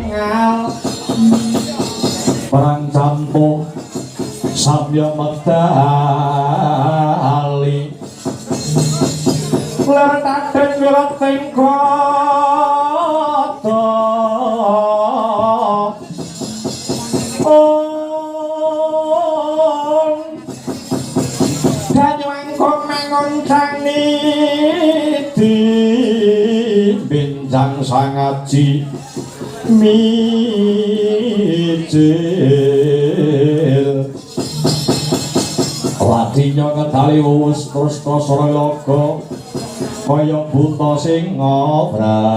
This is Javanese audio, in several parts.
mangal perang campur samya medali ler kadang wirat tingkata ganyuang kok mangoncang niti bincang sangaji mijil ladinya ngedali wus terus kosoro logo kaya buta sing ngobragil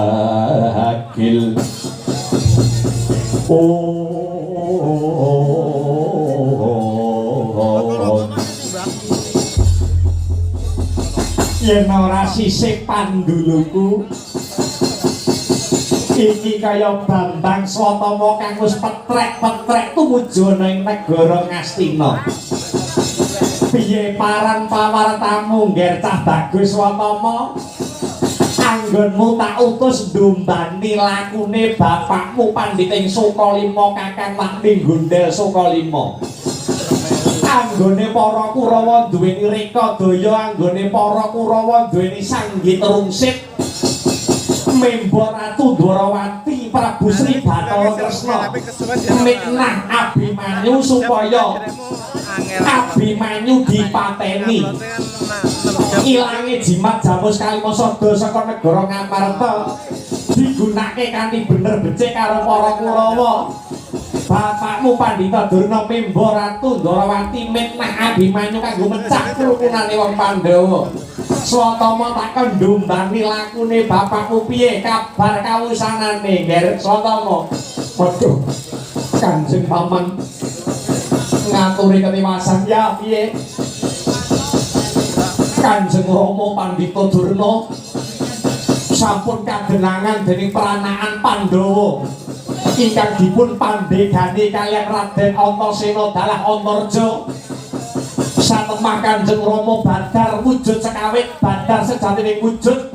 yen ora sisih panduluku iki kaya Bambang Swatama kang wis petrek-petrek tumuju ning negara Ngastina piye paran pawartamu ngger cah Bagus Swatama anggonmu tak utus ndumbani lakune bapakmu Panditing Sukalima Kakang Makni Gundel Sukalima anggone para Kurawa duweni reka daya anggone para Kurawa duweni sanggit rungsit Membo Ratu Dwarawati Prabu Sri Bathara Kresna mitnah Abimanyu supaya Abimanyu dipateni ilange jimat Jamus Kalimasada saka negara Ngamarta digunakake kanthi bener becik karo para Kurawa bapakmu Pandhita Durna Membo Ratu Dwarawati mitnah Abimanyu kanggo mecah kerukunane wong Pandhawa Swatama tak kendhumbani lakune bapakmu piye kabar kawusanane ngger Swatama waduh Kanjeng Paman ngaturi ketiwasan ya piye Kanjeng Rama Pandhita Durna sampun kadenangan dening peranaan Pandhawa ingkang dipun pandegani kaliyan Raden Antasena dalah Antarja satemah Kanjeng Rama badar wujud sekawit badar sejatine wujud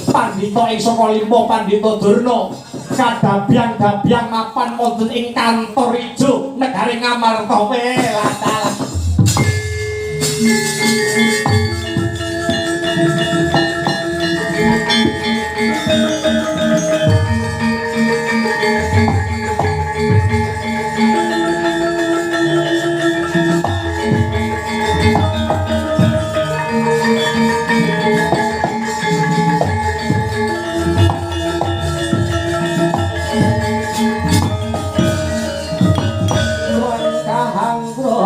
Pandhita ing Sukalima Pandhita Durna kadabyang-dabyang mapan wonten ing kantor ijo negari Ngamarta welah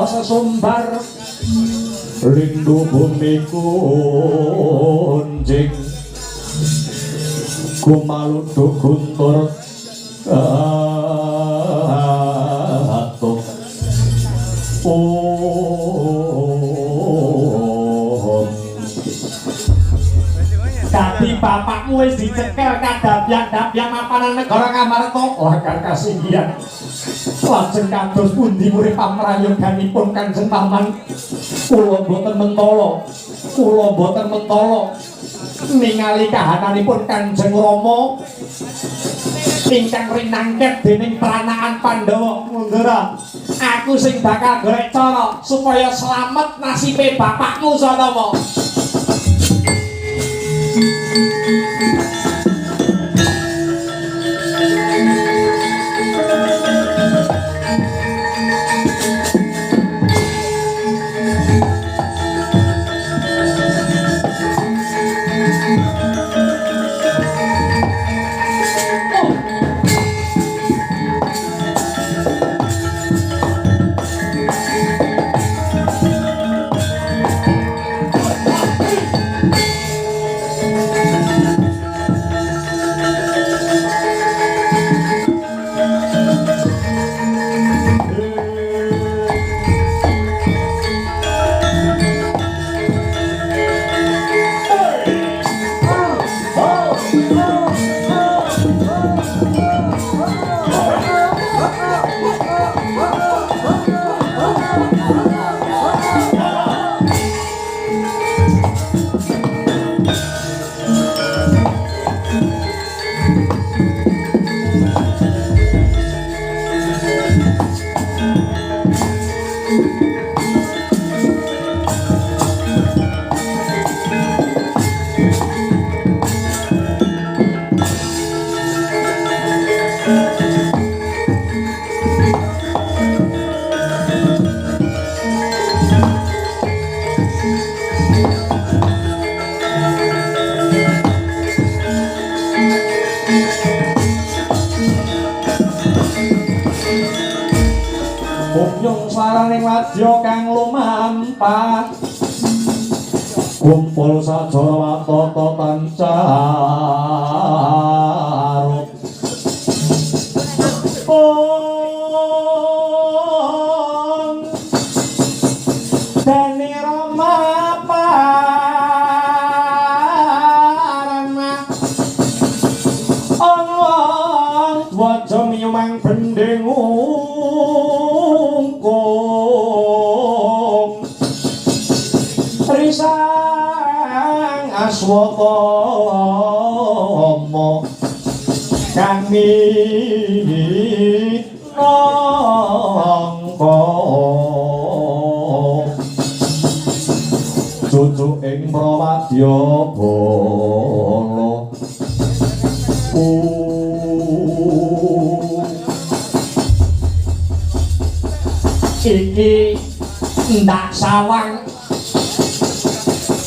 sesumbar rindu bumi kunjing kumaludu guntur atuk tapi bapakmu wis dicekel kadabyang-dabyang mapanan negara Ngamarta lakar kasinggihan lajeng kados pundi murid pamrayoganipun Kanjeng Paman kula boten mentala ningali kahananipun Kanjeng Rama ingkang rinangket dening peranaan Pandhawa mundura aku sing bakal golek cara supaya slamet nasibe bapakmu Swatama Bumyung swaraning wadya kang lumampah kumpul sajara watata tancaruk Dani Rama Parana Ong wajah nyumang bending ungkung Risang aswatama kang minangka cucu ing prawadya bala iki ndak sawang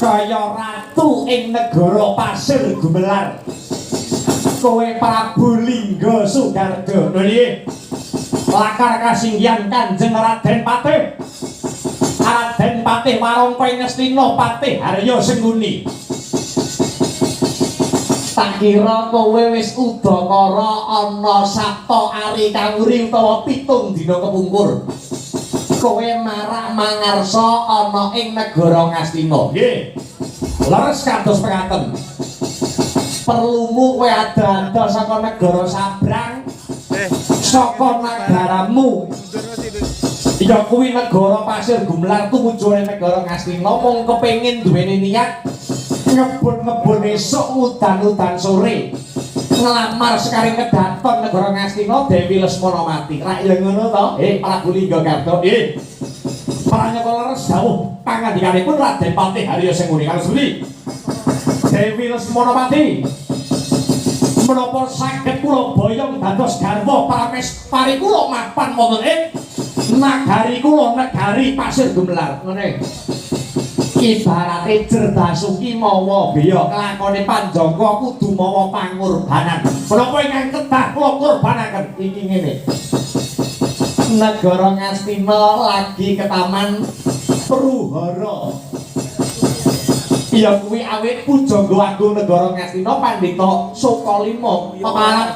kaya ratu ing negara pasir gumelar kowe Prabu Lingga Sugarda nggih lakar kasinggihan Kanjeng Raden Patih Raden Patih Warangka Ngastina Patih Harya Sengkuni tak kira kowe wis udakara ana sapta ari kawuri utawa 7 dina kepungkur kowe marak mangarsa ana ing negara Ngastina nggih leres kados pekaten perlumu kowe ada saka negara sabrang saka negaramu ya kuwi negara pasir gumelar tujuane negara Ngastina mung kepengin duweni niat ngebun-ngebun esuk udan-udan sore ngelamar sekaring kedaton negara Ngastina Dewi Lesmana mati rak ya ngono to Prabu Lingga Garda pranyoka leres dawuh pangandikanipun Raden Patih Harya Sengkuni karo Suli Dewi Lesmana mati menapa saged kula boyong dados garwa pramespari kula mapan wonten ing nagari kula negari pasir gumelar ngene ibarate Jerdasuki mawa beya kelakone Panjangga kudu mawa pangorbanan menapa ingkang kedah kula korbanaken iki ngene negara Ngastina lagi ke taman Pruhara iya kuwi awit pujangga agung negara Ngastina Pandhita Sukalima keparep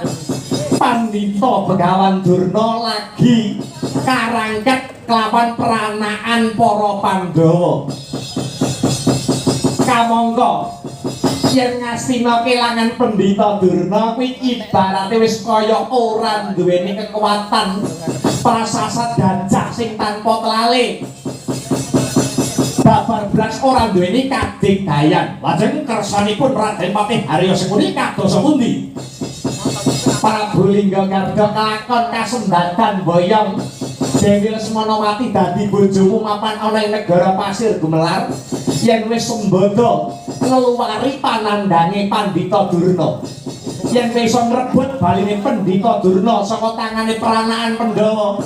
Pandhita Begawan Durna lagi karangket kelawan peranaan para Pandhawa kamangka yen Ngastina kelangan Pandhita Durna kuwi ibarate wis kaya ora duweni kekuatan prasasat gajah sing tanpa telale babar blas ora duweni kadigdayan lajeng kersanipun Raden Patih Harya Sengkuni kados pundi Prabu Lingga Garda kelakon kasembatan boyong Dewi Lesmana mati dadi bojomu mapan ana ing negara pasir gumelar yen wis sembada ngluwari panandhange Pandhita Durna yen iso ngrebut baline Pandhita Durna saka tangane peranaan Pandhawa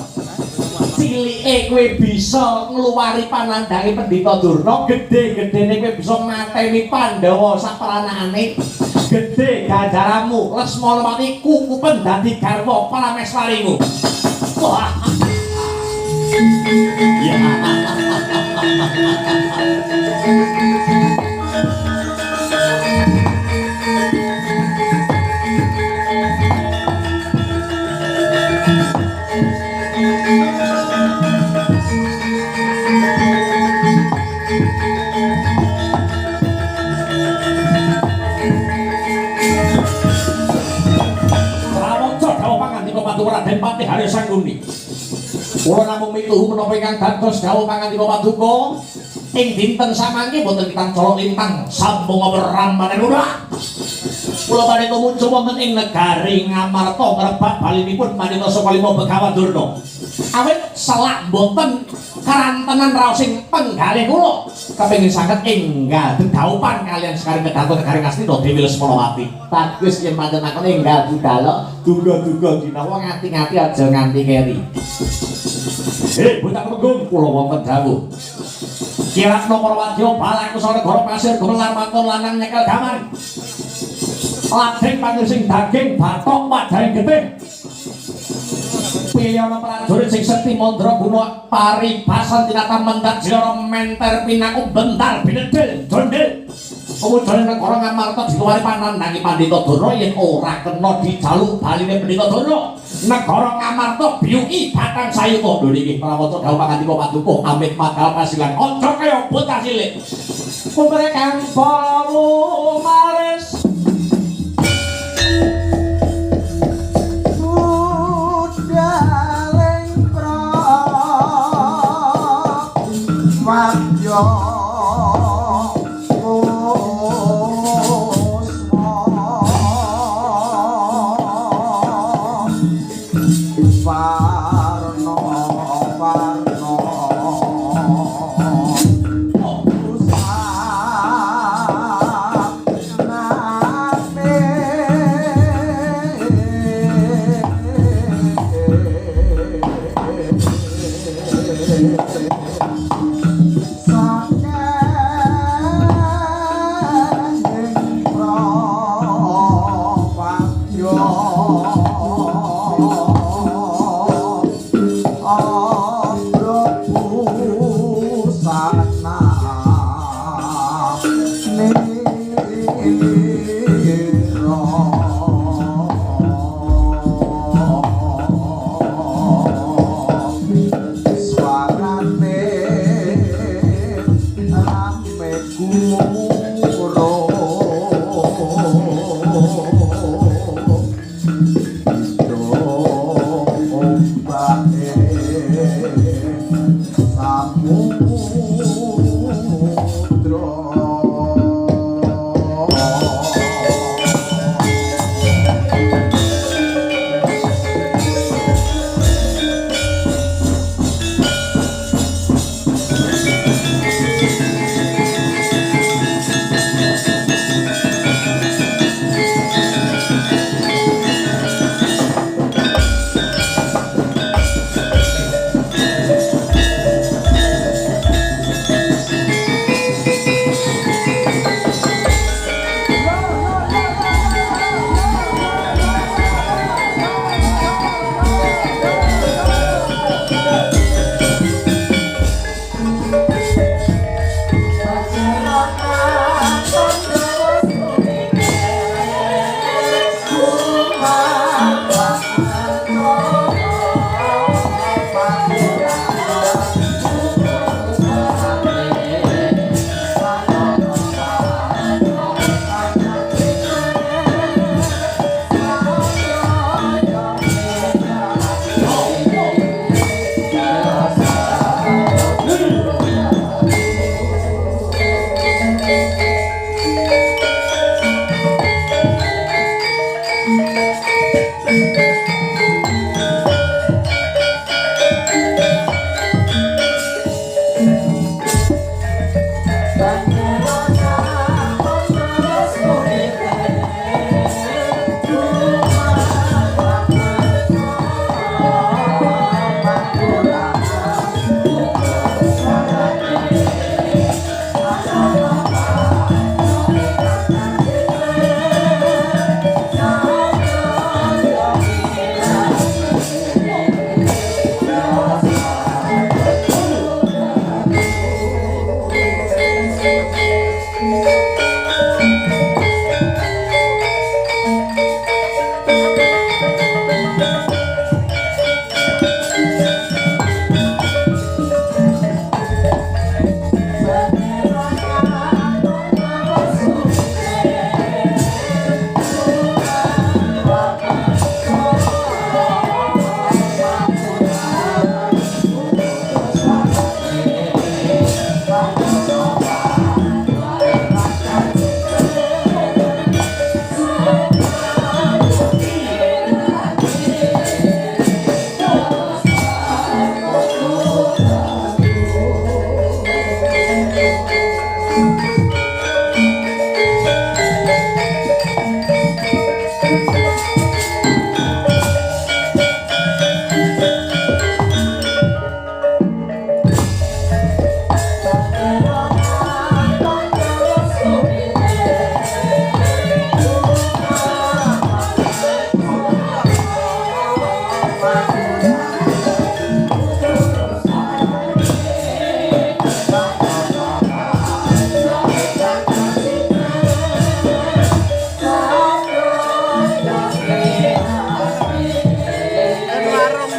cilike kowe bisa ngluwari panandhange Pandhita Durna gedhe-gedhene kowe bisa mateni Pandhawa saperanaane gedhe ganjaranmu Lesmana mati kukupen dadi garwa prameswarimu wah ya Raden Patih Harya Sengkuni kula namung mituhu menapa ingkang dados dawuh pangandika paduka ing dinten samangke boten kitang colok lintang sambung beramane ora kula badhe tumuju wonten ing negari Ngamarta ngrebak balinipun Pandhita Sukalima Begawan Durna awit selak boten karantenan raosing penggalih kula kepengin saged enggal dedaupan kalian sekaring kedaton negari Ngastina Dewi Lesmana mati bagus yen panjenengan enggal budal duga-duga ginawa ngati-ngati aja nganti keri bocah Temenggung kula wonten dawuh Kiratna Prawadya balakusa negara pasir gumelar matur lanang nyekel gaman lajeng pangirsing daging bathok padhaing getih Piyana prajurit sing sekti mandra guna paribasan tinata mendat jara menter pinaku bentar binedel jondel kemudian negara Ngamarta diluwari panandhangi Pandhita Dara yen ora kena dijaluk baline Pandhita Dara negara Ngamarta biyuki batang sayuta lho niki prawaca dawuh pangantika Paduka amit magal kasilan aja kaya bocah cilik umure kang palu maris Yo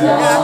Oh!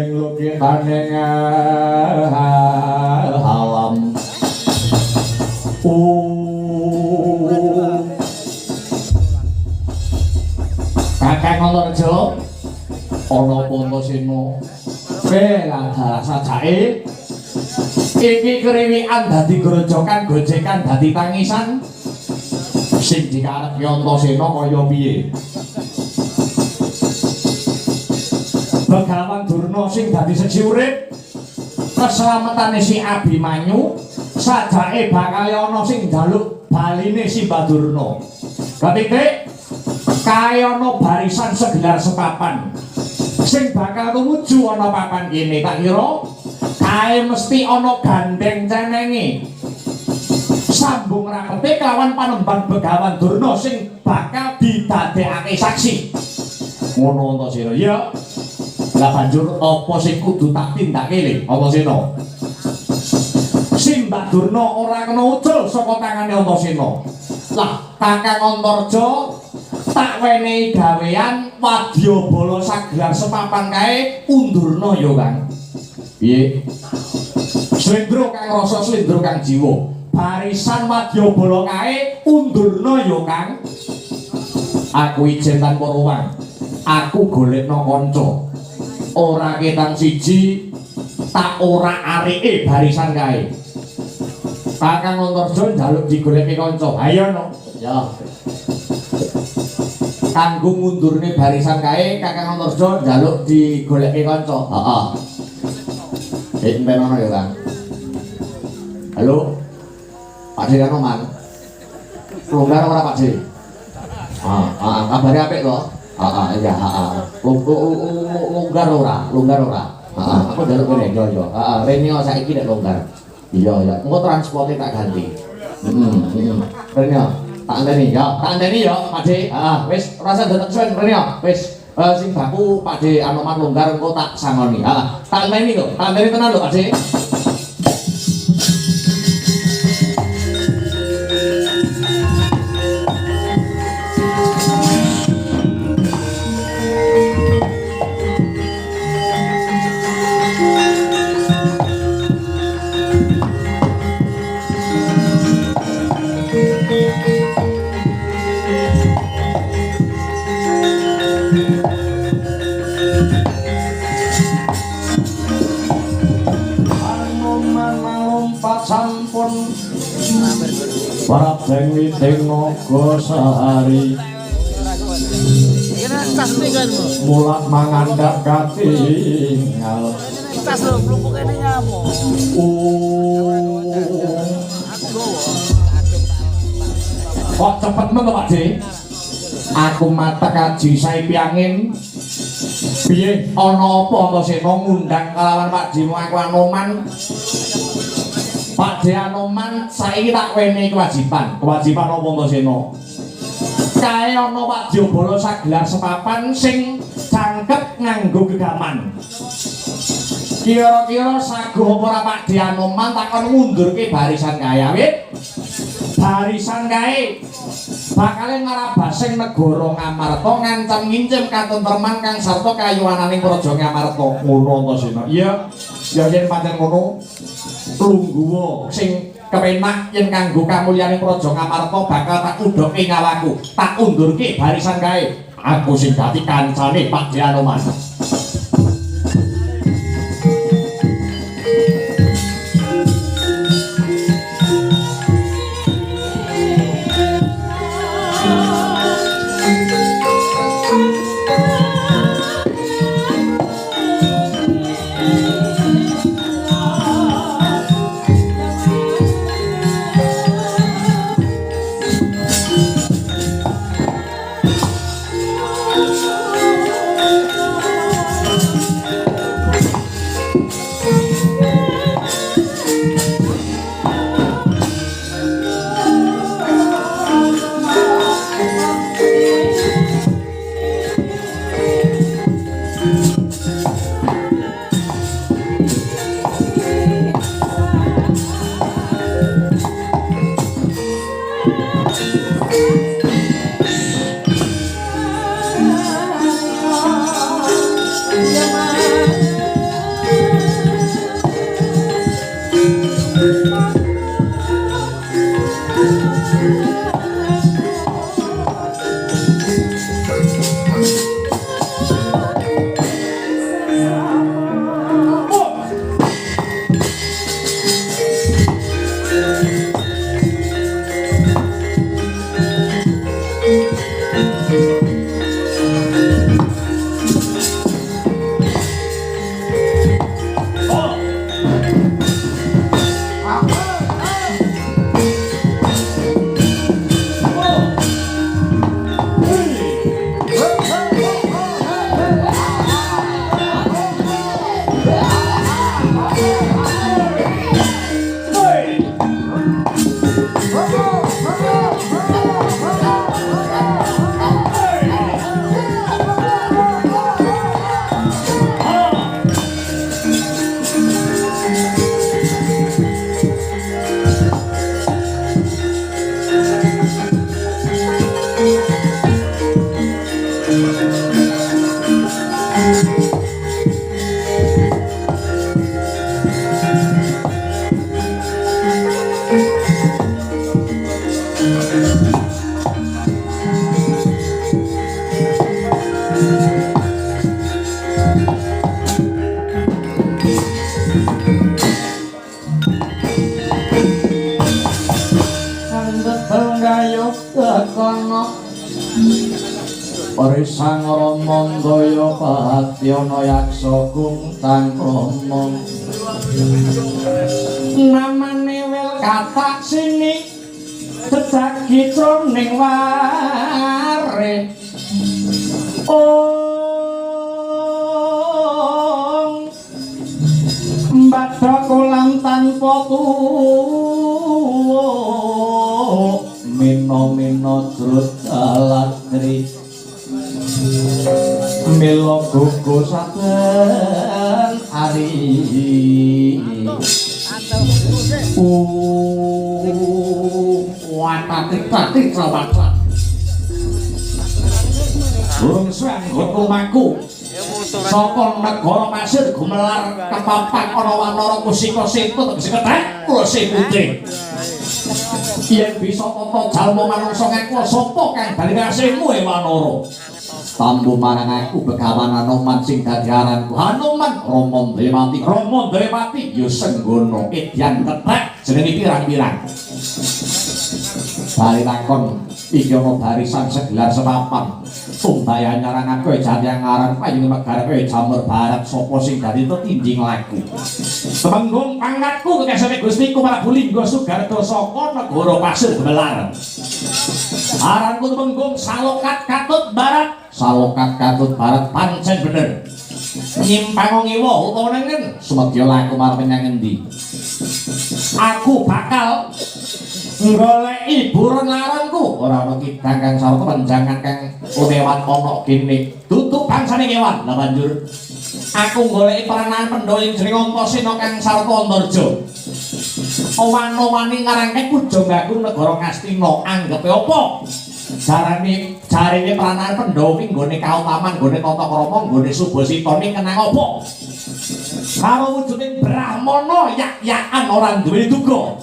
ing lukitaning alam Kakang Antarja ana apa Antasena bela sajake iki kriwikan dadi grojokan gojekan dadi tangisan sing dikarepi Antasena kaya piye Begawan Durna sing dadi seksi urip keslametane si Abimanyu sajake bakal ana sing njaluk baline si Badurna ketitik kaya ana barisan segelar sepapan sing bakal tumuju ana papan kene tak kira kae mesti ana gandeng cenenge sambung rakete kawan panembahan Begawan Durna sing bakal didadekake saksi ngono Antasena ya lah banjur apa sing kudu tak tindake le Antasena Simbah Durna ora kena ucul saka tangane Antasena lah Kakang Antarja tak wenehi gawean wadyabala sagelar sepapan kae undurna ya Kang piye slendro kang rasa slendro kang jiwa barisan wadyabala kae undurna ya Kang aku ijen tanpa ruwang aku golekno kanca ora ketang siji tak ora areke barisan kae Kakang Antarja njaluk digoleki kanca ayo no ya kanggo mundurne barisan kae Kakang Antarja njaluk digoleki kanca heeh entenono ya Kang halo Pakde Kanoman longgar ora Pakde kabare apik to iya longgar ora aku njaluk kene yo Renio saiki nek longgar iya engko transporte tak ganti Renio tak andeni ya Pakde wis ora usah dateng suwen Renio wis sing baku Pakde Anoman longgar engko tak sangoni tak andeni lho tak andeni tenan lho Pakde para dewi naga sehari mulat mangandhap katingal tas lho klumpuk kene nyamuk kok cepet men to Pakde aku matek kaji sae piangin piye ana apa Antasena ngundang kalawan Pakde aku Anoman Pakde Anoman saiki tak wenehi kewajiban apa Antasena kae ana wadyabala sagelar sepapan sing cangket nganggo gegaman kira-kira saguh apa ora Pakde Anoman takon ngundurke barisan kae awit barisan kae bakal ngarabasing negara Ngamarta ngancam ngincim katentreman kang sarta kayuwananing praja Ngamarta ngono Antasena iya ya yen pancen ngono lungguwa sing kepenak yen kanggo kamulyaning praja Ngamarta bakal tak udhoke nyawaku tak undurke barisan kae aku sing dadi kancane Pakde Anoman Anggayuk kono Risang Rama Daya Pahatyana Yaksa Kuntang Rama namane wil katak sini jejagi jroning ware mbadha kolam tanpa tuwa mina-mina drut alatri mila gugu saben ari watati sahabat burung suang gotomaku saka negara Mesir gumelar kepapak ana wanara kusika sentut sing ketek kula sing putih yen bisa tata jalma manungsa ngaku sapa kang bali kasihmu e wanara tambu marang aku begawan Anoman sing dadi aranku Anoman Rama Dewati ya senggono edyan ketek jenenge pirang-pirang bali takon iki ana barisan segelar sepapan Tumbaya nyarang aku jati ngaran payung megara kowe jamur barat sapa sing dadi tetinjing laku temenggung pangkatku kekasane Gustiku Prabu Lingga Sugarda saka negara Pasir Gemelar aranku temenggung Salokat Katut Barat pancen bener nyimpang ngiwa utawa nengen sumedya laku marang menyang endi aku bakal goleki buron laranku ora ana kidang kang sarta panjangan kang unewan ana kene tutup bangsane kewan lah banjur aku goleki peranan pendhawa ing jeneng Antasena kang sarta Antarja owan-owani ngarangke kujung ngaku negara Ngastina anggepe apa jarine peranan pendhawa ing gone kautaman gone tata krama gone Subasita ning kenang apa karo wujuding Brahmana yak-yakan ora duwe duga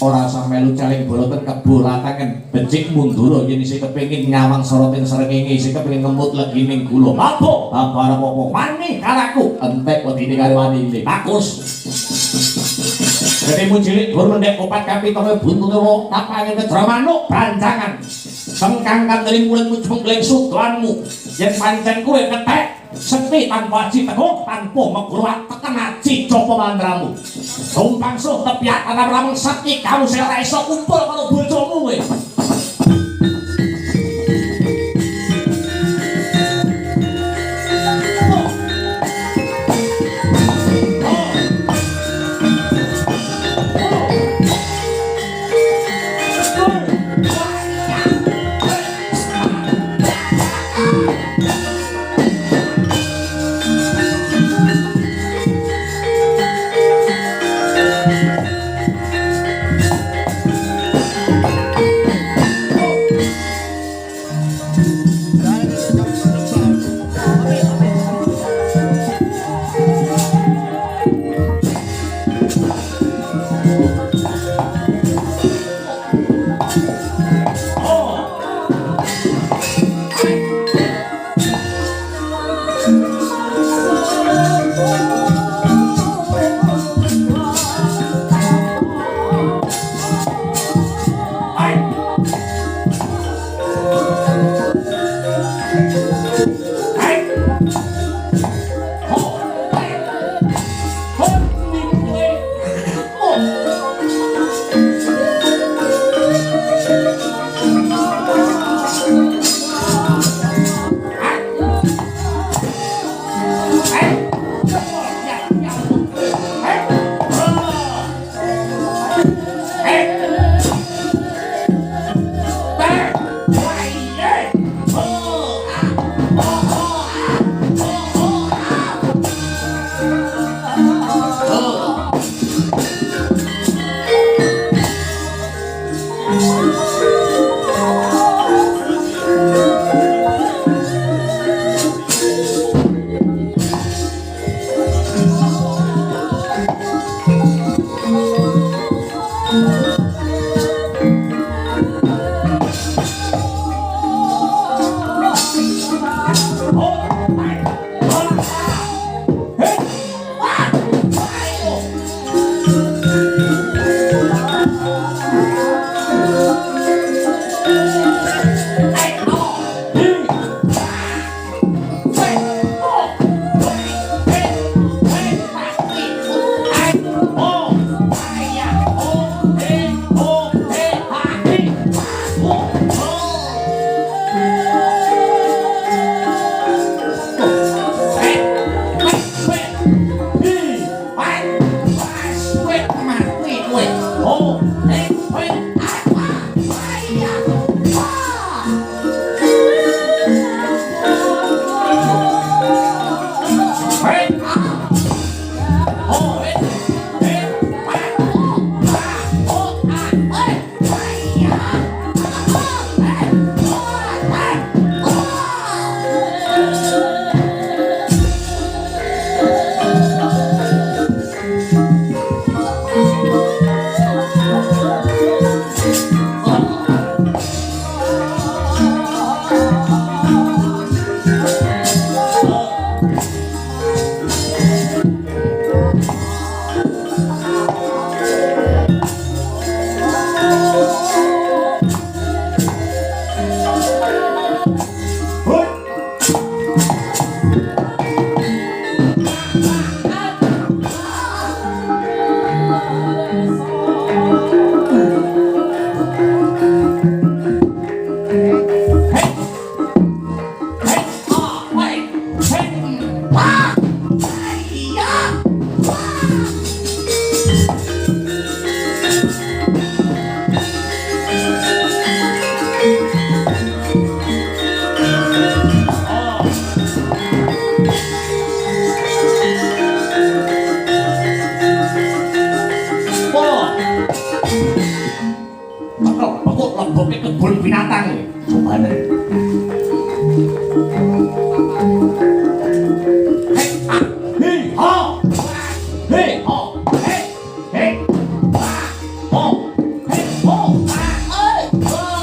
ora usah melu caling boloten kebolatangen becik mundur yen isih kepengin nyawang soroting srengenge isih kepengin ngemut legining kula apa babar apa wani karaku entek wedine karo wani bagus ketemu cilik gur mendek opat kapitone buntune wong tapane kedra manuk branjangan sengkang kandeling mulen mujeng sudanmu yen pancen kowe ketek sepi tanpa aji teguh tanpa megruat tekan aji coba mandramu sumpang suh tepiat tanam rameng seki kamu saya iso kumpul kalau bojomu we Ane. Hei ho. Hei ho. Hei. Hei. Ho. Hei ho. Ơi. Ho.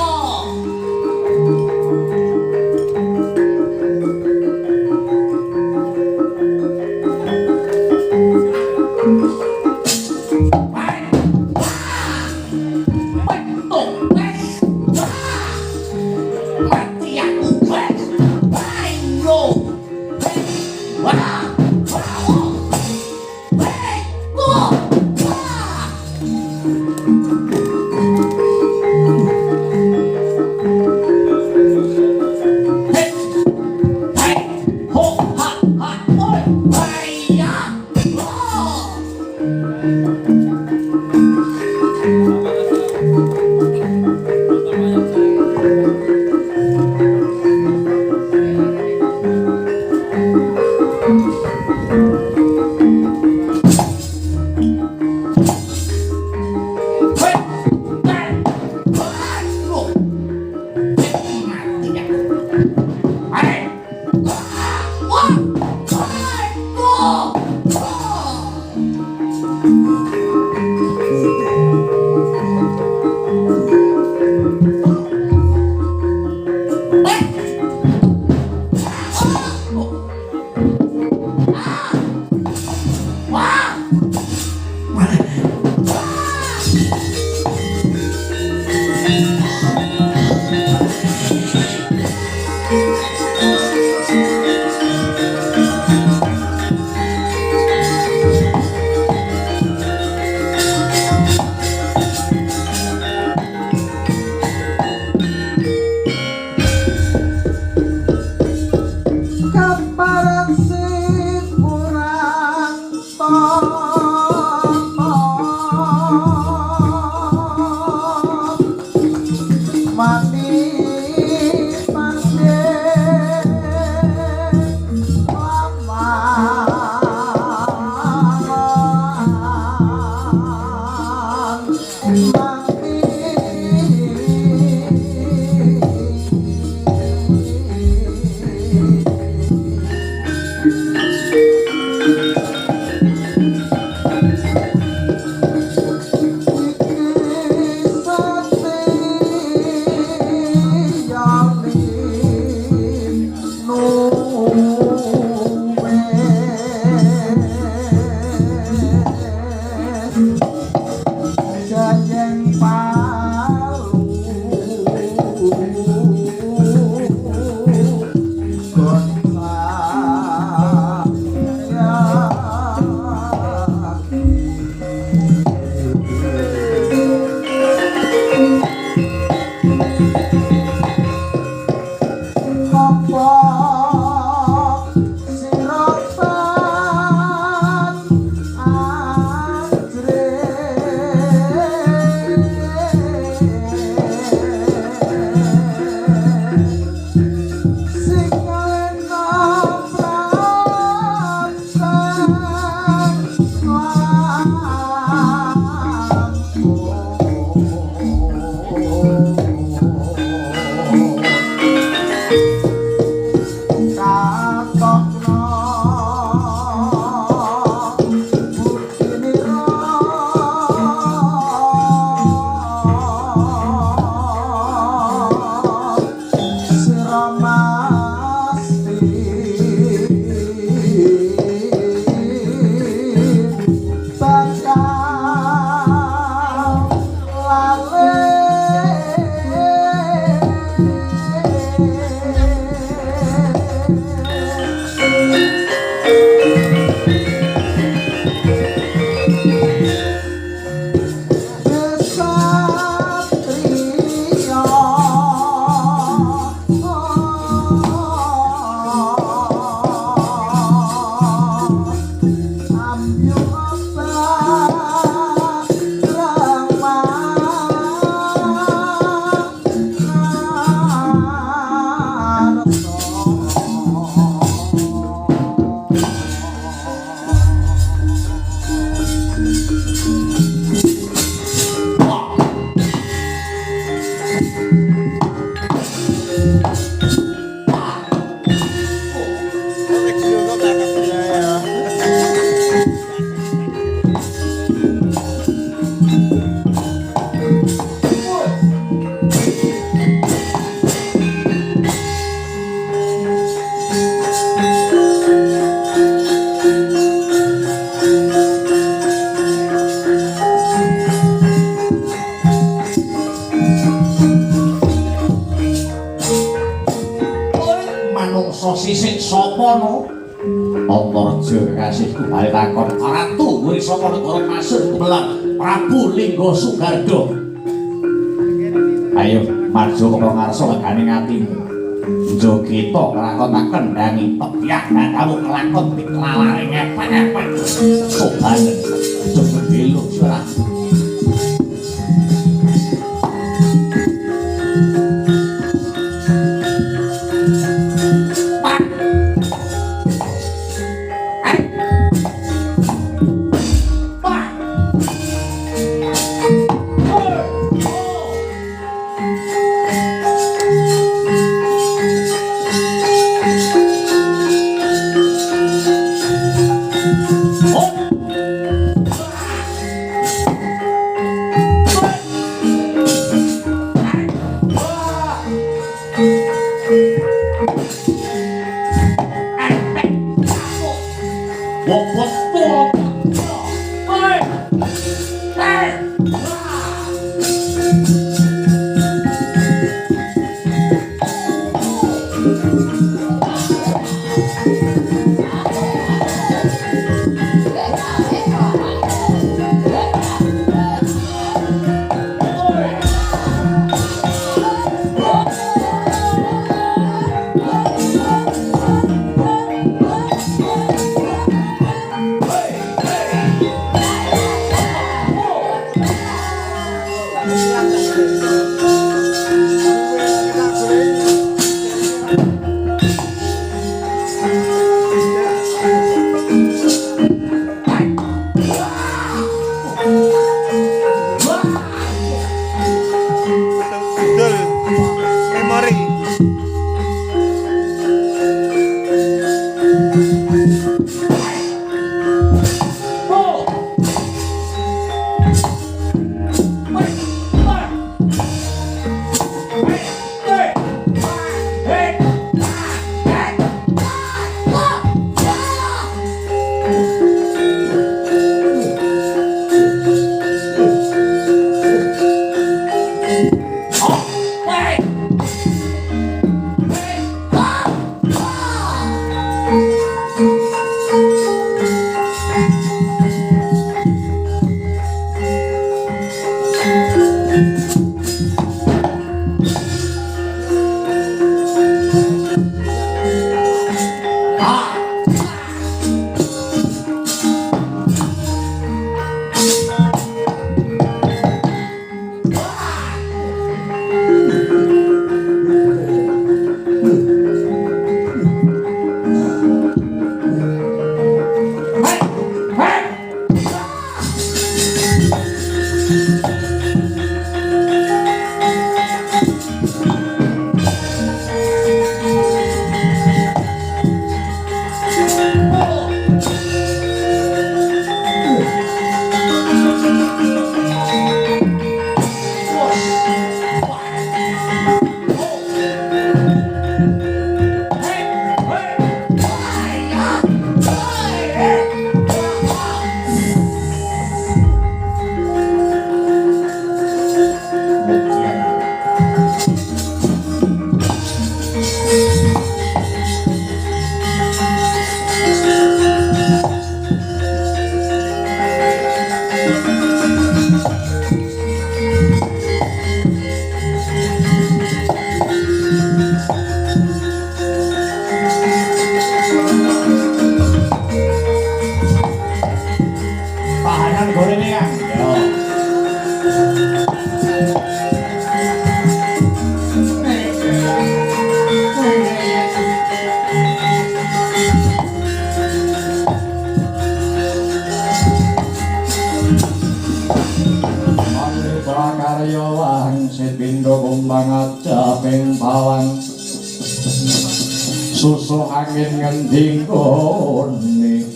sisik sapa no? Antarja kasihku bali takon ratu muri sapa negara Pasir Gumelar Prabu Lingga Sugarda. Ayo maju karo ngarsa legane atimu. Jogita kelakon tak kendhangi tepyak kamu kelakon diklalare ngepek-ngepek. Sobanen coba dilo suara. susu angin ngending kone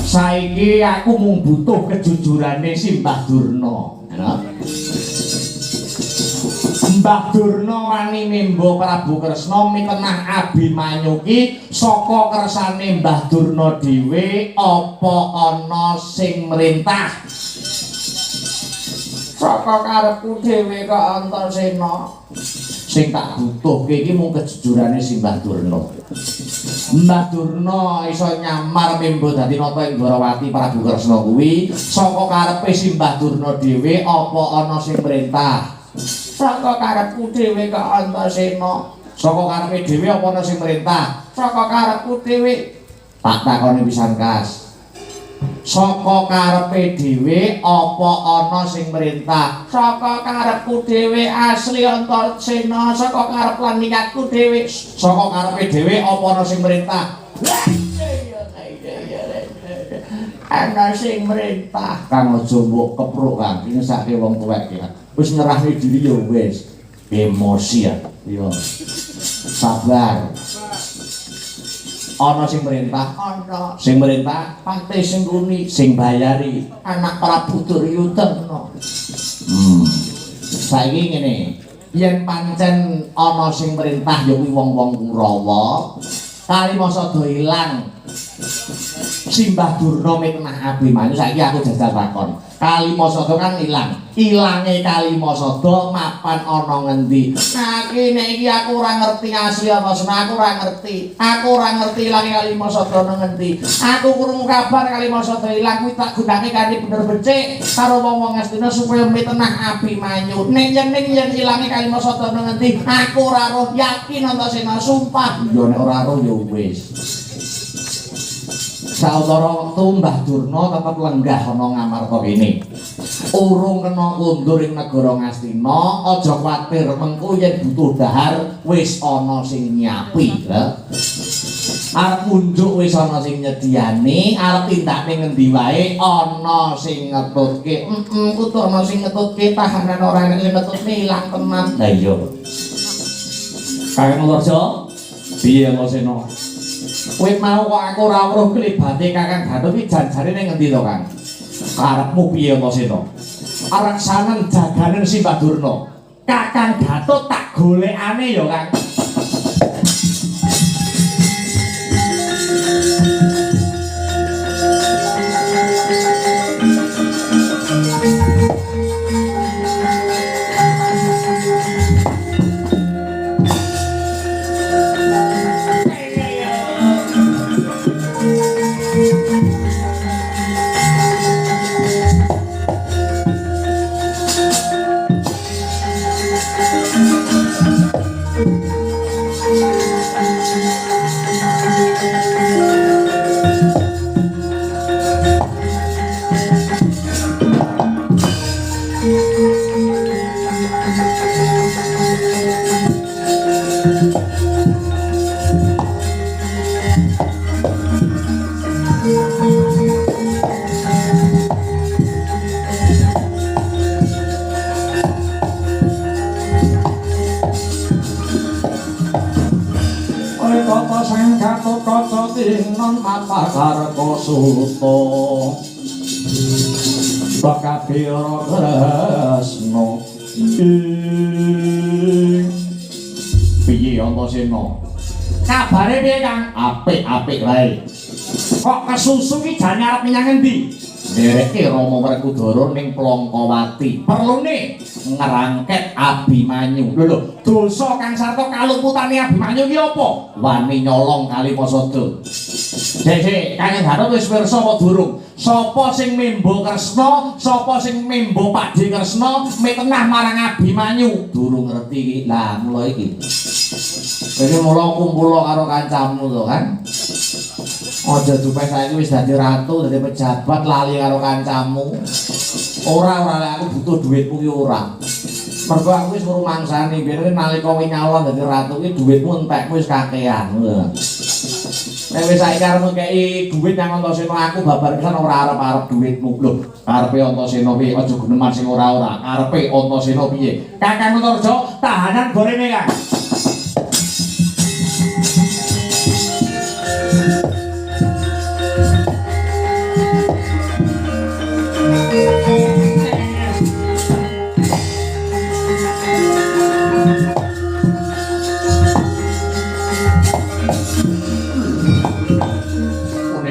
saiki aku mung butuh kejujurane si Mbah Durna. Mbah Durna wani mimba Prabu Kresna mitenah Abimanyu ki saka kersane Mbah Durna dhewe apa ana sing mrintah. saka karepku dhewe kok Antasena. Sing tak butuhke iki mung kejujurane Simbah Durna. Mbah Durna iso nyamar mimbo dadi nata ing Dwarawati Prabu Kresna kuwi saka karepe Simbah Durna dhewe apa ana sing perintah? Saka karepku dhewe kok Antasena. Saka karepe dhewe apa ana sing perintah? Saka karepku dhewe. Tak takoni pisan Kas. Saka karepe dhewe apa ana sing merintah? Saka karepku dhewe asli Antasena, saka karep lan niatku dhewe. Saka karepe dhewe apa ana sing merintah? Ana sing merintah. Kang aja mbok kepruk Kang, iki sake wong tuwek iki. Wis nyerahne diri ya wis. Emosi ya. Yo. Sabar. Ana sing merintah, ana sing merintah Pati sing Kuni sing bayari anak Prabu Duryudana. Saiki ngene, yen pancen ana sing merintah ya kuwi wong-wong Kurawa, Kalimasa do ilang. Simbah Durna mitnah Abimanyu saiki aku jajal takon. Kalimasa kan ilang. Ilange Kalimasada mapan ana ngendi? Nah kene iki aku ora ngerti asli Antasena, aku ora ngerti. Aku ora ngerti ilange Kalimasada ana ngendi. Aku krungu kabar Kalimasada ilang kuwi tak gunake kanthi bener becik karo wong-wong Astina supaya mitnah Abimanyu. Nek yen ilange Kalimasada ana ngendi, aku ora roh yakin Antasena sumpah. Yo nek ora roh yo wis. Sautara wektu Mbah Durna tetep lenggah ana ngamarta kene. Urung kena kundur ing negara Ngastina, aja kuwatir mengko yen butuh dahar wis ana sing nyapi. Arep munjuk wis ana sing nyediani, arep tindakne ngendi wae ana sing ngetutke. Kudu ana sing ngetutke, tahanan ora enek sing ngetutne ilang tenan. Lah iya. Kakang Mulorjo, piye Antasena? Kowe mau kok aku ora weruh kelibate Kakang Gatot iki janjane ning ngendi to, Kang? Karepmu piye Antasena? Areksanen jaganen Simbah Durna. Kakang Gatot tak golekane ya, Kang. Non mata karko suto bakapiro kresno piye Antasena? Kabare piye Kang? Apik-apik wae. Kok kesusu ki jane arep menyang endi? Ndereke Rama Werkudara ning Plongkowati. Perlune ngerangket Abimanyu. Lho, dosa Kang Sarta kaluputane Abimanyu ki apa? Wani nyolong Kalimasada. Sik, Kakang Gatot wis pirsa apa durung? Sapa sing membo Kresna, sapa sing membo Pakde Kresna mitnah marang Abimanyu? Durung ngerti iki. Lah, mula iki. Iki mula kumpul karo kancamu to, kan? Aja dupe saiki wis dadi ratu, dadi pejabat lali karo kancamu. Ora aku butuh duitmu ki ora. Mergo aku wis ngrumangsani biyen nalika kowe nyalon dadi ratu ki duitmu entekmu wis kakean. Nek wis saiki arep ngekeki duit nang Antasena aku babar pisan ora arep-arep duitmu. Lho, karepe Antasena piye? Aja guneman sing ora-ora. Karepe Antasena piye? Kakang Mulorjo, tahanan gorene, Kang.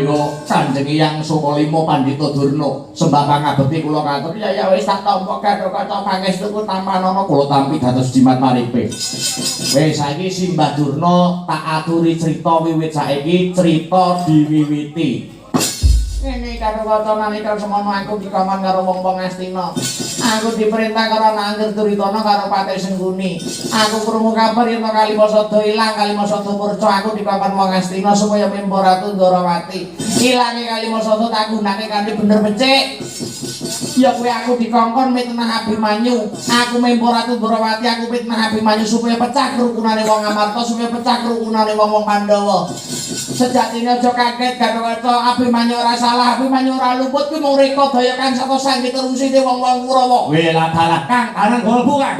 menika Kanjeng Hyang Sukalima Pandhita Durna sembah pangabekti kula katur ya wis tak tampa Gatotkaca pangestuku tampanana kula tampi dados jimat maripe. Wis saiki Simbah Durna tak aturi crita wiwit saiki crita diwiwiti. Ini Gatotkaca nalika semono aku dikongkon karo wong-wong Astina. Aku diperintah karo Nangger Duritana karo Patih Sengkuni. Aku krungu kabar yen Kalimasada ilang, Kalimasada murca. Aku dikongkon wong Astina supaya mimpa Ratu Ndarawati. Ilange Kalimasada tak gunake kanthi bener becik. Ya kuwi aku dikongkon mitnah Abimanyu. Aku mimpa Ratu Ndarawati, aku mitnah Abimanyu supaya pecah kerukunane wong Amarta, supaya pecah kerukunane wong-wong Pandhawa. Sejatine aja kaget Gatotkaca, Abimanyu ora salah, Abimanyu ora luput kuwi mung reka daya kang saka sanggit terusine wong-wong Kurawa. Wela dalah Kang kanan golbu Kang.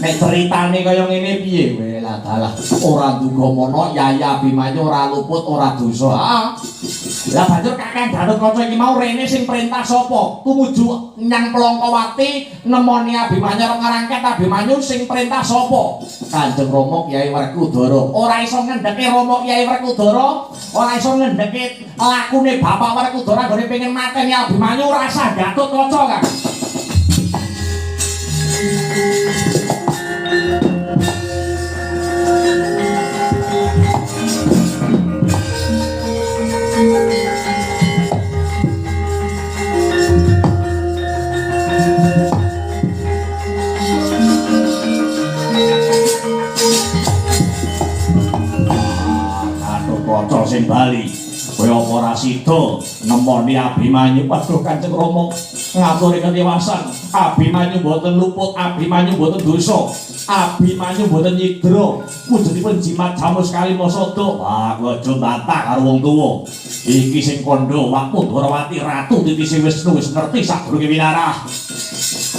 Nek ceritane kaya ngene piye? Wela dalah ora nduga mono Yaya Abimanyu ora luput ora dosa. Lah banjur Kakang Gatotkaca iki mau rene sing perintah sapa? Tumuju nyang Plongkowati nemoni Abimanyu ngrangket Abimanyu sing perintah sapa? Kanjeng Rama Kyai Werkudara. Ora iso ngendheke Rama Kyai Werkudara, ora iso ngendheke lakune Bapak Werkudara gone pengen mateni Abimanyu rasa Gatotkaca Kang. Gatotkaca sing bali kaya apa ora sida nemoni Abimanyu. Waduh Kanjeng Rama ngaturi ketiwasan. Abimanyu mboten luput, Abimanyu mboten dosa, Abimanyu mboten nyidra. Wujudipun jimat Jamus Kalimasada. Wah, aja bantah karo wong tuwa. Iki sing kandha Waktu Ndarawati Ratu Titise Wisnu wis ngerti sadurunge winarah.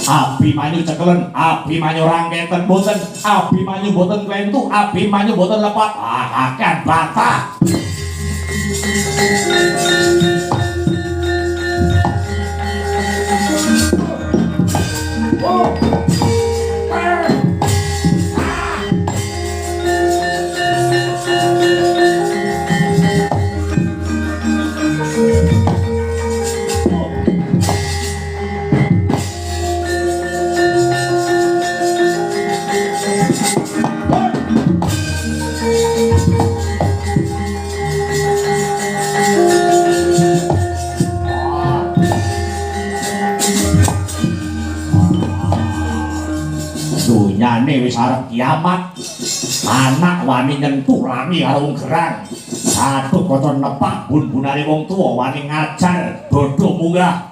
Abimanyu cekelen, Abimanyu rangketen mboten, Abimanyu mboten klentu, Abimanyu mboten lepat. Akan bantah. Dunyane wis arep kiamat. Anak wani nyenturani karo wong gerang. Gatotkaca nepak bun-bunane wong tuwa wani ngajar bodho munggah.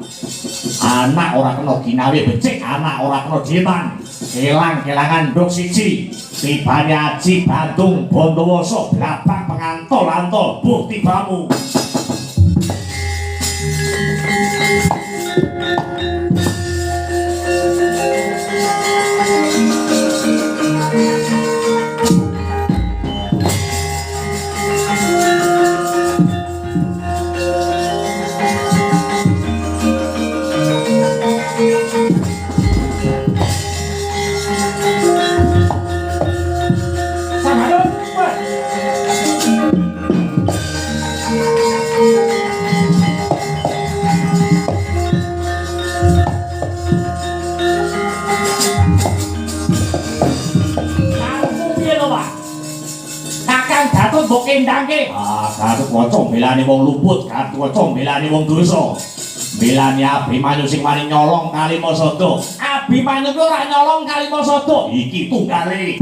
Anak ora kena ginawe becik, anak ora kena dieman. Kelang-kelangan nduk siji. Tibane Aji Bandung Bandawasa blabak pengantol-antol bukti bamu. Mbok kendangke. Gatotkaca belane wong luput, Gatotkaca belane wong dosa. Belane Abimanyu sing wani nyolong Kalimasada. Abimanyu kuwi ora nyolong Kalimasada, iki tunggale.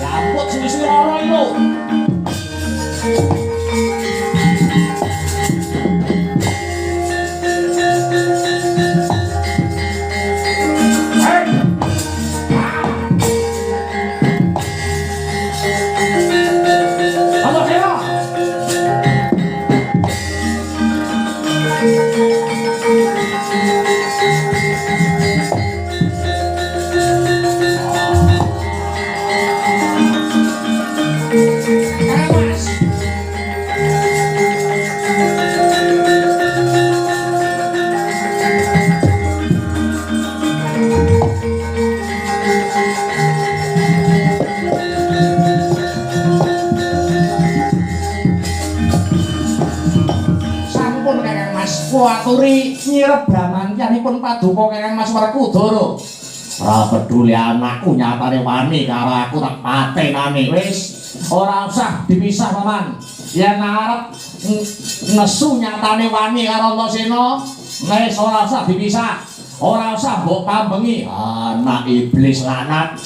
Ya ampun suwi-suwi ora itu. aturi nyirep bramantyanipun paduka Kakang Mas Werkudara. Ora peduli anakku nyatane wani karo aku tak patenane wis ora usah dipisah paman. Yen arep nesu nyatane wani karo Antasena wis ora usah dipisah. Ora usah mbok tambengi anak iblis lanat.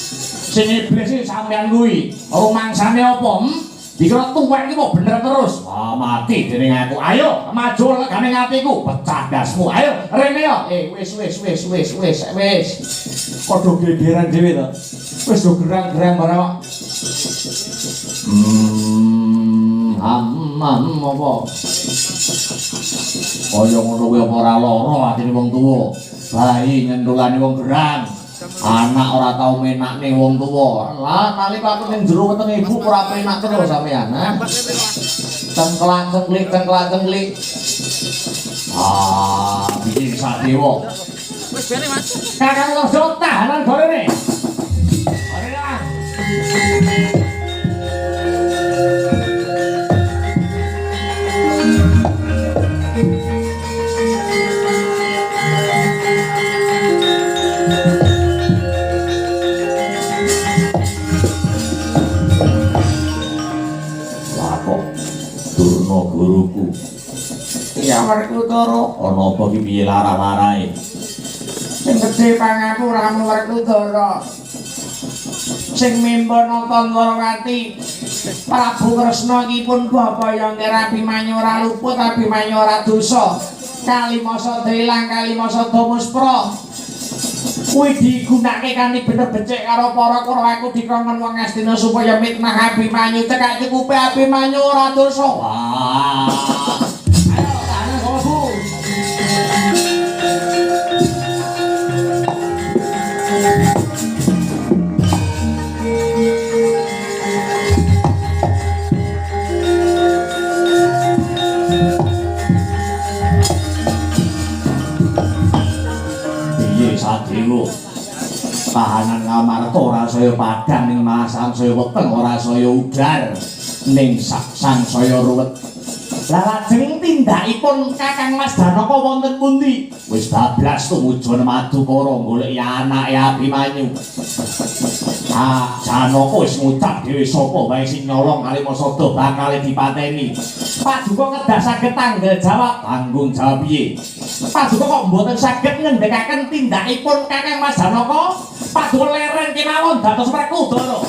Sing iblis iki sampean kuwi rumangsane apa? Dikira tuwek iki kok bener terus. Wah, mati dening aku. Ayo, maju legane atiku, pecah dasmu. Ayo, rene yo. Wis. Kodho gegeran dhewe to. Wis do gerang-gerang barang. Apa? Kaya ngono kuwi apa ora lara atine wong tuwa. Bayi nyendulane wong gerang. Anak ora tau menakne wong tuwa. Lah nalika aku ning jero wetenge ibu ora penak terus sampean, ha. Cengklak-cengklik. Ah, bikin sadewa. Wis bene, Mas. Kakang Loso tahanan gorene. Gorene lah. Durna guruku. Ya Werkudara, ana apa iki piye lara-larae? Sing gedhe pangaku Ramu Werkudara. Sing mimba nonton Warawati. Prabu Kresna iki pun bapa yang Abimanyu ora luput, Abimanyu ora dosa. Kalimasa ilang, Kalimasa muspra. Kuwi digunakake kanthi bener becik karo para Kurawa aku dikongkon wong Astina supaya mitnah Abimanyu cekak cukupe Abimanyu ora dosa. Wah. Ayo tangan gobu. Sadewa tahanan Ngamarta ora saya padhang ning masang saya weteng ora saya udar ning sangsaya ruwet. Lah lajeng tindakipun Kakang Mas Danaka wonten pundi? Wis bablas tumuju Madukara goleki anake Abimanyu. Ah, Janaka wis ngucap dhewe sapa wae sing nyolong Kalimasada bakal dipateni. Paduka kedah saged tanggel jawab, tanggung jawab piye? Paduka kok mboten saged ngendhekaken tindakipun Kakang Mas Janaka? Paduka leren kemawon dados Werkudara.